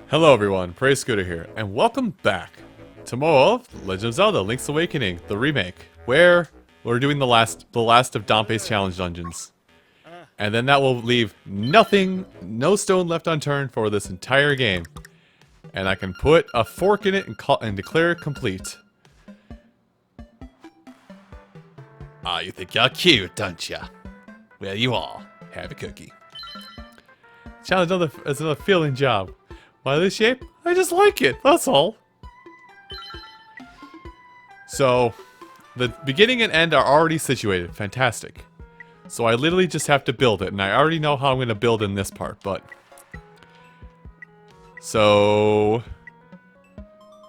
Hello everyone, Praise Scooter here, and welcome back to more of Legend of Zelda: Link's Awakening, the remake, where we're doing the last of Dampe's challenge dungeons. And then that will leave no stone left unturned for this entire game. And I can put a fork in it and declare it complete. Ah, you think you're cute, don't ya? Well, you all have a cookie. Challenge is another feeling job. Why this shape? I just like it, that's all. So, the beginning and end are already situated. Fantastic. So I literally just have to build it, and I already know how I'm going to build in this part, but... So...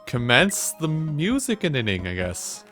Commence the music ending, I guess.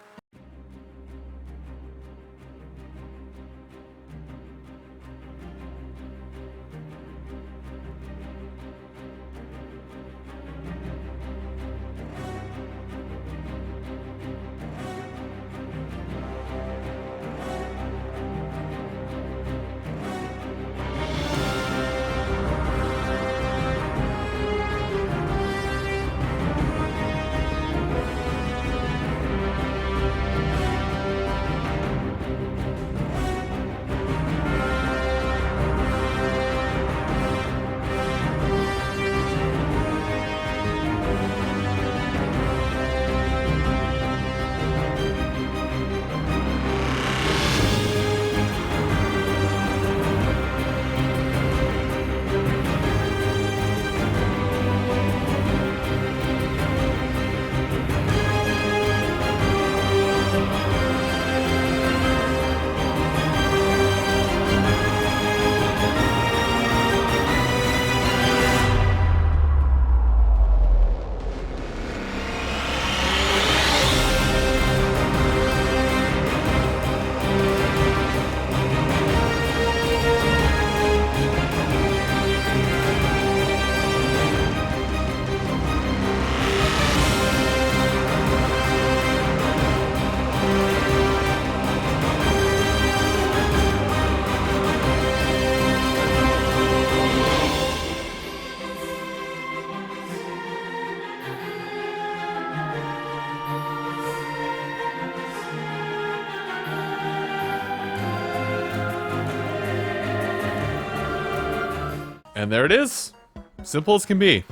And there it is. Simple as can be.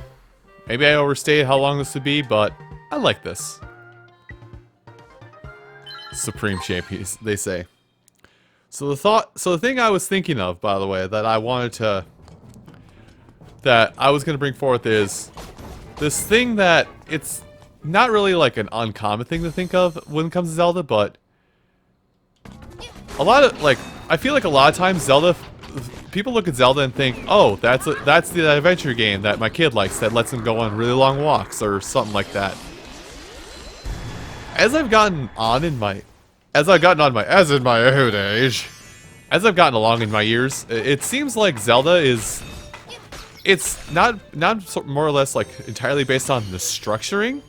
Maybe I overstated how long this would be, but I like this. Supreme shape, they say. So the thing I was thinking of, by the way, that I was gonna bring forth is this thing that it's not really like an uncommon thing to think of when it comes to Zelda, but I feel like a lot of times people look at Zelda and think, oh, that's the adventure game that my kid likes that lets him go on really long walks or something like that. As I've gotten along in my along in my years, it seems like Zelda it's not more or less like entirely based on the structuring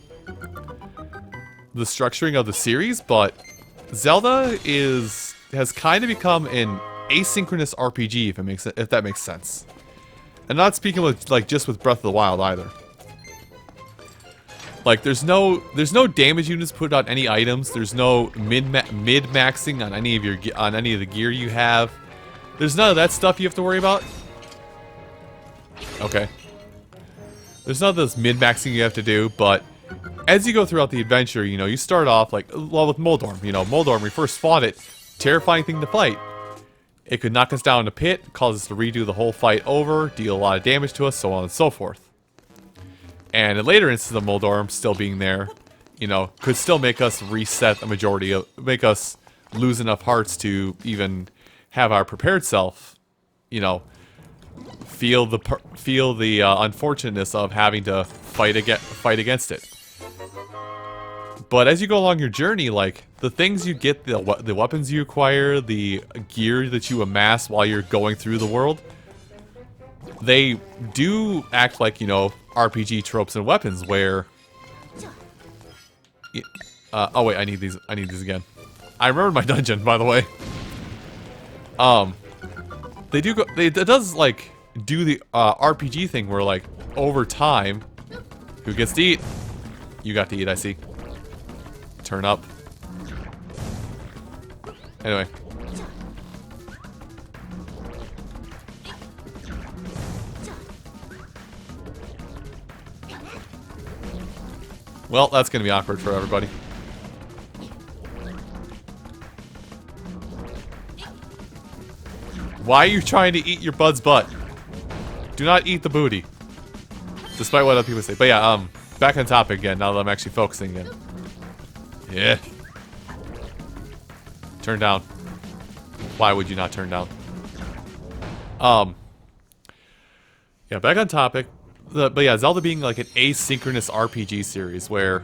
of the series, but Zelda has kind of become an asynchronous RPG, if that makes sense. And not speaking with just with Breath of the Wild either. Like there's no damage units put on any items. There's no mid maxing on any of the gear you have. There's none of that stuff you have to worry about. Okay. There's none of this mid maxing you have to do, but as you go throughout the adventure, you start off with Moldorm. Moldorm, we first fought it, terrifying thing to fight. It could knock us down in a pit, cause us to redo the whole fight over, deal a lot of damage to us, so on and so forth. And in later instances of Moldorm still being there, could still make us reset make us lose enough hearts to even have our prepared self, feel the unfortunateness of having to fight against it. But as you go along your journey, the things you get, the weapons you acquire, the gear that you amass while you're going through the world, they do act like, RPG tropes and weapons where... oh wait, I need these again. I remembered my dungeon, by the way. It does, do the RPG thing where, over time, Who gets to eat? You got to eat, I see. Turn up. Anyway. Well, that's gonna be awkward for everybody. Why are you trying to eat your bud's butt? Do not eat the booty. Despite what other people say. But yeah, back on topic again, now that I'm actually focusing again. Yeah. Turn down. Why would you not turn down? Yeah, back on topic. But yeah, Zelda being like an asynchronous RPG series where,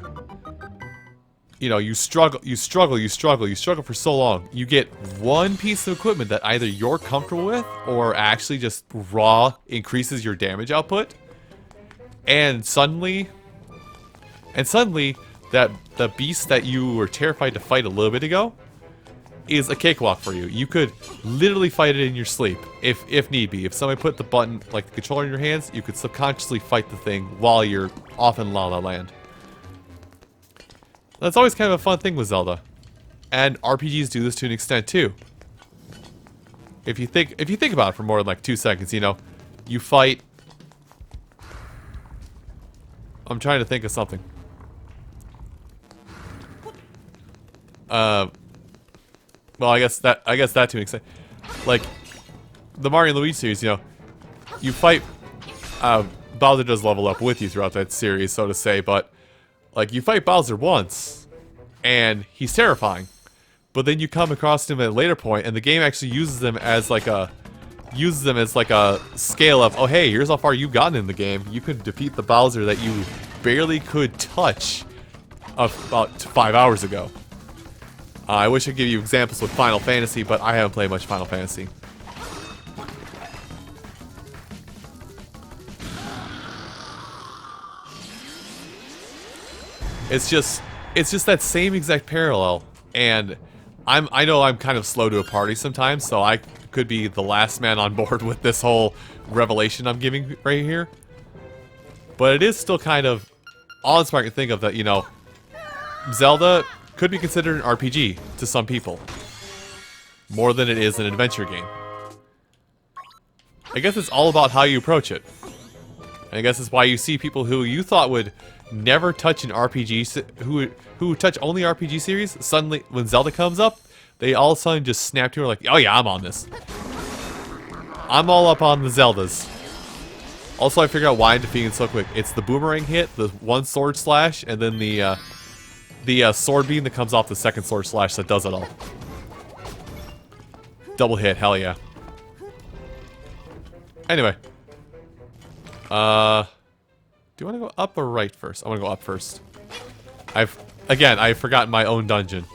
you know, you struggle for so long. You get one piece of equipment that either you're comfortable with or actually just raw increases your damage output. And suddenly that the beast that you were terrified to fight a little bit ago is a cakewalk for you. You could literally fight it in your sleep, if need be. If somebody put the button, like the controller in your hands, you could subconsciously fight the thing while you're off in La La Land. That's always kind of a fun thing with Zelda. And RPGs do this to an extent too. If you think about it for more than like 2 seconds, you know, you fight. I'm trying to think of something. Well, I guess that to an extent, like the Mario and Luigi series, you know, you fight. Bowser does level up with you throughout that series, so to say, but like you fight Bowser once, and he's terrifying, but then you come across him at a later point, and the game actually uses them as like a scale of, oh hey, here's how far you've gotten in the game. You could defeat the Bowser that you barely could touch about 5 hours ago. I wish I could give you examples with Final Fantasy, but I haven't played much Final Fantasy. It's just that same exact parallel, and I know I'm kind of slow to a party sometimes, so I could be the last man on board with this whole revelation I'm giving right here. But it is still kind of awe-inspiring to think of that, you know, Zelda could be considered an RPG to some people. More than it is an adventure game. I guess it's all about how you approach it. And I guess it's why you see people who you thought would never touch an RPG, who touch only RPG series, suddenly, when Zelda comes up, they all of a sudden just snap to her like, oh yeah, I'm on this. I'm all up on the Zeldas. Also, I figured out why I'm defeating it so quick. It's the boomerang hit, the one sword slash, and then the sword beam that comes off the second sword slash that does it all. Double hit, hell yeah. Anyway. Do you want to go up or right first? I want to go up first. I've forgotten my own dungeon.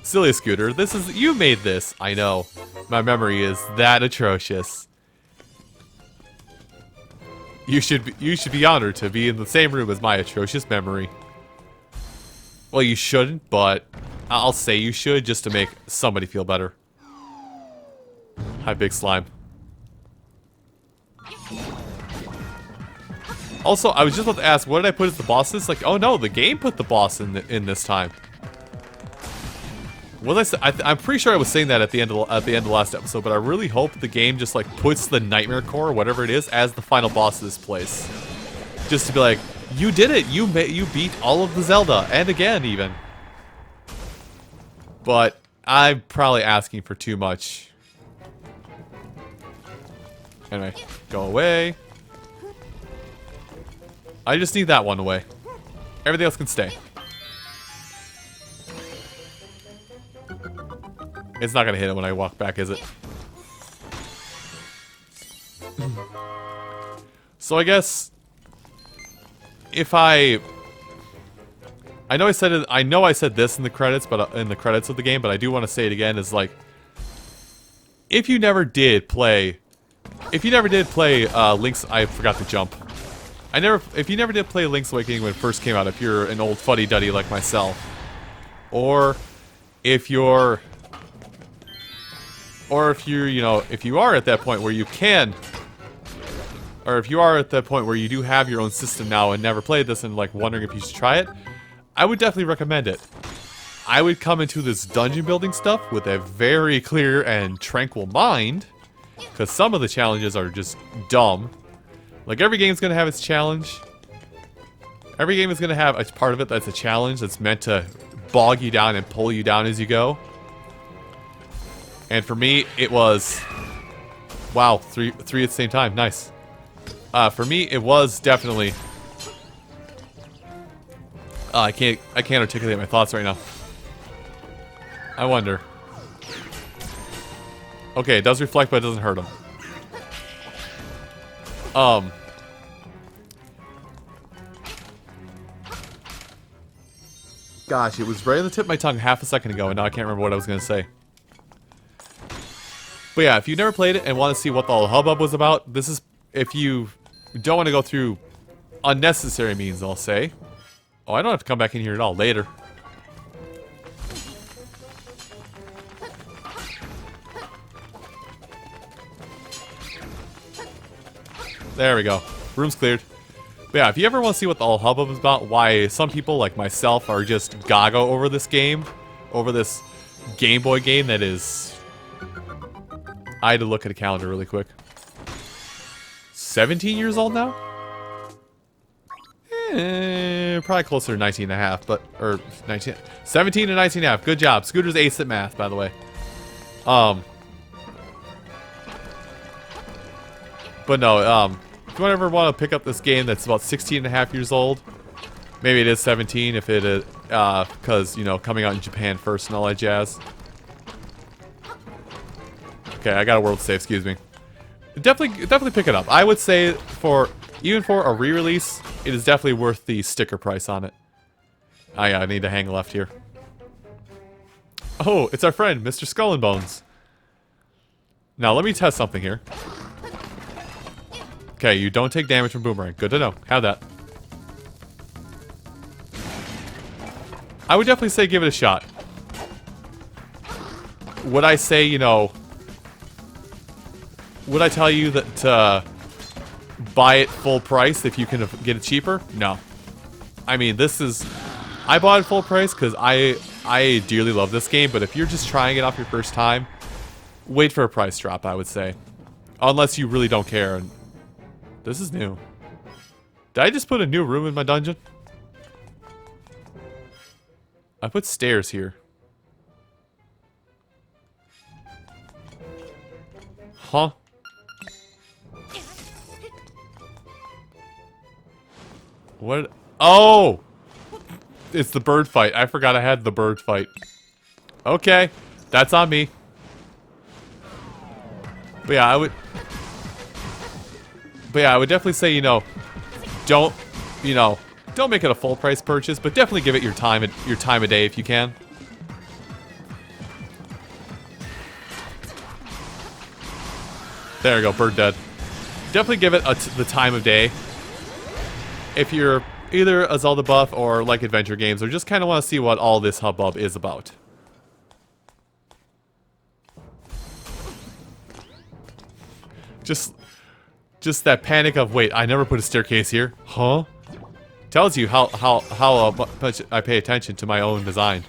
Silly Scooter, you made this. I know. My memory is that atrocious. You should be honored to be in the same room as my atrocious memory. Well, you shouldn't, but I'll say you should just to make somebody feel better. Hi, Big Slime. Also, I was just about to ask, what did I put as the bosses? Like, oh no, the game put the boss in this time. What did I say? I'm pretty sure I was saying that at the end of the last episode, but I really hope the game just like puts the Nightmare Core, whatever it is, as the final boss of this place. Just to be like, you did it. You beat all of the Zelda, and again even. But I'm probably asking for too much. Anyway, go away. I just need that one away. Everything else can stay. It's not gonna hit it when I walk back, is it? So I guess if I know I said this in the credits, but in the credits of the game, but I do want to say it again. Is like, if you never did play Link's, I forgot to jump. If you never did play Link's Awakening when it first came out, if you're an old fuddy-duddy like myself, or if you are at that point where you can or if you are at that point where you do have your own system now and never played this and like wondering if you should try it, I would definitely recommend it. I would come into this dungeon building stuff with a very clear and tranquil mind, because some of the challenges are just dumb. Like, every game's gonna have its challenge. Every game is gonna have a part of it that's a challenge that's meant to bog you down and pull you down as you go. And for me, it was... Wow, three at the same time. Nice. For me, it was definitely... I can't articulate my thoughts right now. I wonder. Okay, it does reflect, but it doesn't hurt him. Gosh, it was right on the tip of my tongue half a second ago, and now I can't remember what I was going to say. But yeah, if you've never played it and want to see what the whole hubbub was about, this is... If you don't want to go through unnecessary means, I'll say. Oh, I don't have to come back in here at all. Later. There we go. Room's cleared. But yeah, if you ever want to see what the whole hubbub is about, why some people like myself are just gaga over this game, over this Game Boy game that is... I had to look at a calendar really quick. 17 years old now? Probably closer to 19 and a half, but... Or 19... 17 and 19 and a half. Good job. Scooter's ace at math, by the way. But no, if you ever want to pick up this game that's about 16 and a half years old, maybe it is 17 if it is, because, you know, coming out in Japan first and all that jazz. Okay, I got a world save, excuse me. Definitely pick it up. I would say even for a re-release, it is definitely worth the sticker price on it. I need to hang left here. Oh, it's our friend, Mr. Skull and Bones. Now, let me test something here. Okay, you don't take damage from Boomerang. Good to know. Have that. I would definitely say give it a shot. Would I say, you know... Would I tell you that to buy it full price if you can get it cheaper? No. I mean, this is... I bought it full price because I dearly love this game, but if you're just trying it off your first time, wait for a price drop, I would say. Unless you really don't care. And this is new. Did I just put a new room in my dungeon? I put stairs here. Huh? What? Oh! It's the bird fight. I forgot I had the bird fight. Okay. That's on me. But yeah, I would definitely say, you know, don't make it a full price purchase, but definitely give it your time of day if you can. There we go, bird dead. Definitely give it the time of day. If you're either a Zelda buff or like adventure games, or just kind of want to see what all this hubbub is about. Just that panic of, wait, I never put a staircase here. Huh? Tells you how much I pay attention to my own design.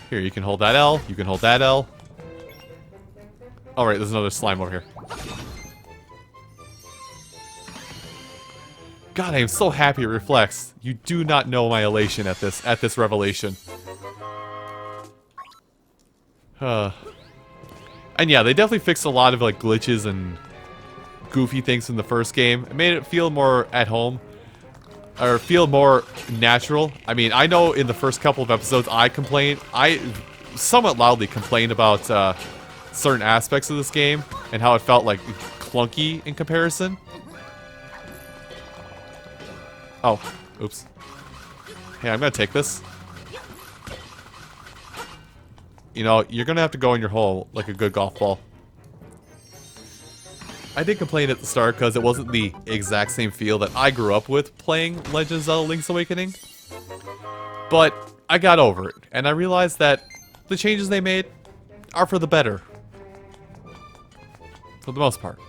Here, you can hold that L. You can hold that L. Alright, there's another slime over here. God, I am so happy it reflects. You do not know my elation at this revelation. And yeah, they definitely fixed a lot of like glitches and goofy things in the first game. It made it feel more at home. Or feel more natural. I mean, I know in the first couple of episodes I somewhat loudly complained about certain aspects of this game and how it felt like clunky in comparison. Oh, oops. Hey, I'm gonna take this. You know, you're gonna have to go in your hole like a good golf ball. I did complain at the start because it wasn't the exact same feel that I grew up with playing Legend of Zelda Link's Awakening. But I got over it, and I realized that the changes they made are for the better. For the most part.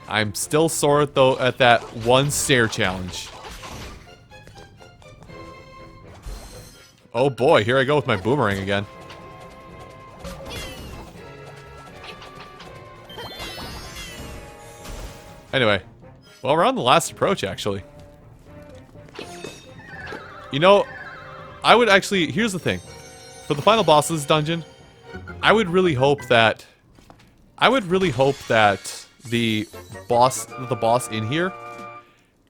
I'm still sore, though, at that one stair challenge. Oh boy, here I go with my boomerang again. Anyway, well, we're on the last approach, actually. You know, I would actually... Here's the thing. For the final boss of this dungeon, I would really hope that... the boss in here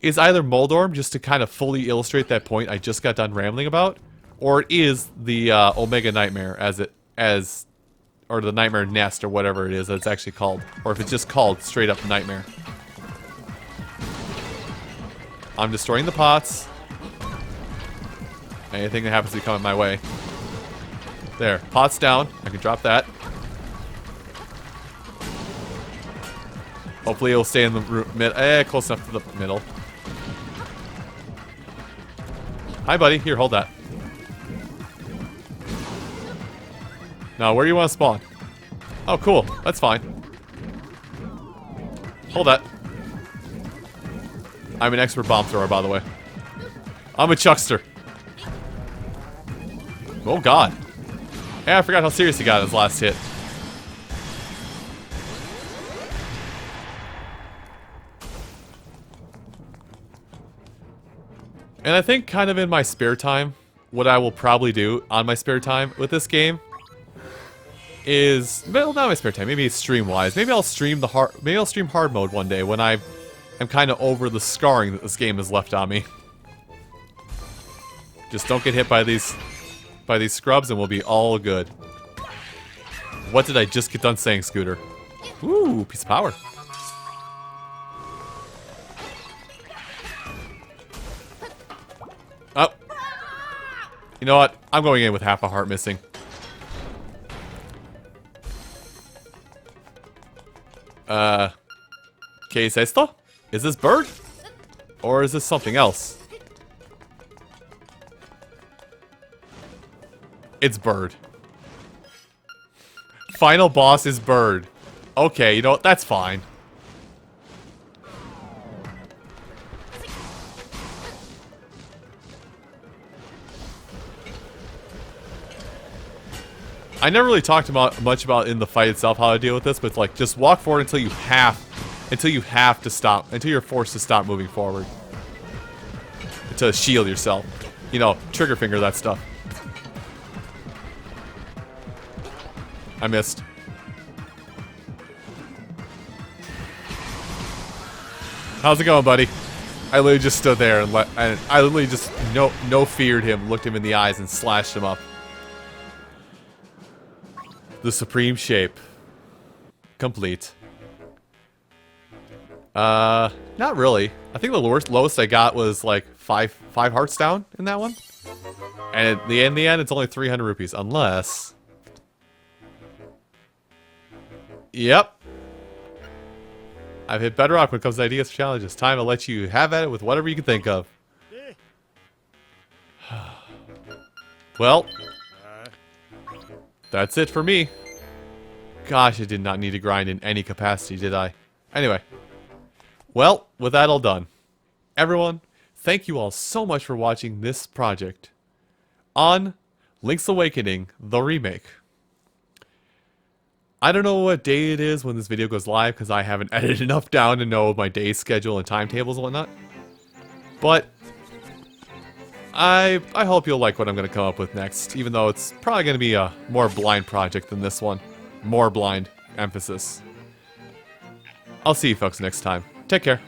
is either Moldorm, just to kind of fully illustrate that point I just got done rambling about, or it is the Omega Nightmare or the Nightmare Nest, or whatever it is that it's actually called, or if it's just called straight up Nightmare. I'm destroying the pots. Anything that happens to be coming my way. There, pots down. I can drop that. Hopefully it'll stay in the mid. Close enough to the middle. Hi, buddy. Here, hold that. Now, where do you want to spawn? Oh, cool. That's fine. Hold that. I'm an expert bomb thrower, by the way. I'm a chuckster. Oh, God. Hey, I forgot how serious he got in his last hit. And I think kind of in my spare time, what I will probably do on my spare time with this game is, well, not my spare time, maybe stream-wise. Maybe I'll stream hard mode one day when I'm kind of over the scarring that this game has left on me. Just don't get hit by these scrubs and we'll be all good. What did I just get done saying, Scooter? Ooh, piece of power. Oh. You know what? I'm going in with half a heart missing. ¿Qué es esto? Is this bird? Or is this something else? It's bird. Final boss is bird. Okay, you know what? That's fine. I never really talked much about in the fight itself how to deal with this, but it's like just walk forward until you have to stop, until you're forced to stop moving forward. To shield yourself. You know, trigger finger that stuff. I missed. How's it going, buddy? I literally just stood there and I literally just no feared him, looked him in the eyes and slashed him up. The supreme shape. Complete. Not really. I think the lowest I got was like five hearts down in that one. And in the end, it's only 300 rupees, unless... Yep. I've hit bedrock when it comes to ideas for challenges. Time to let you have at it with whatever you can think of. Well, that's it for me. Gosh, I did not need to grind in any capacity, did I? Anyway. Well, with that all done. Everyone, thank you all so much for watching this project on Link's Awakening, the remake. I don't know what day it is when this video goes live, because I haven't edited enough down to know my day schedule and timetables and whatnot. But I hope you'll like what I'm going to come up with next, even though it's probably going to be a more blind project than this one. More blind emphasis. I'll see you folks next time. Take care.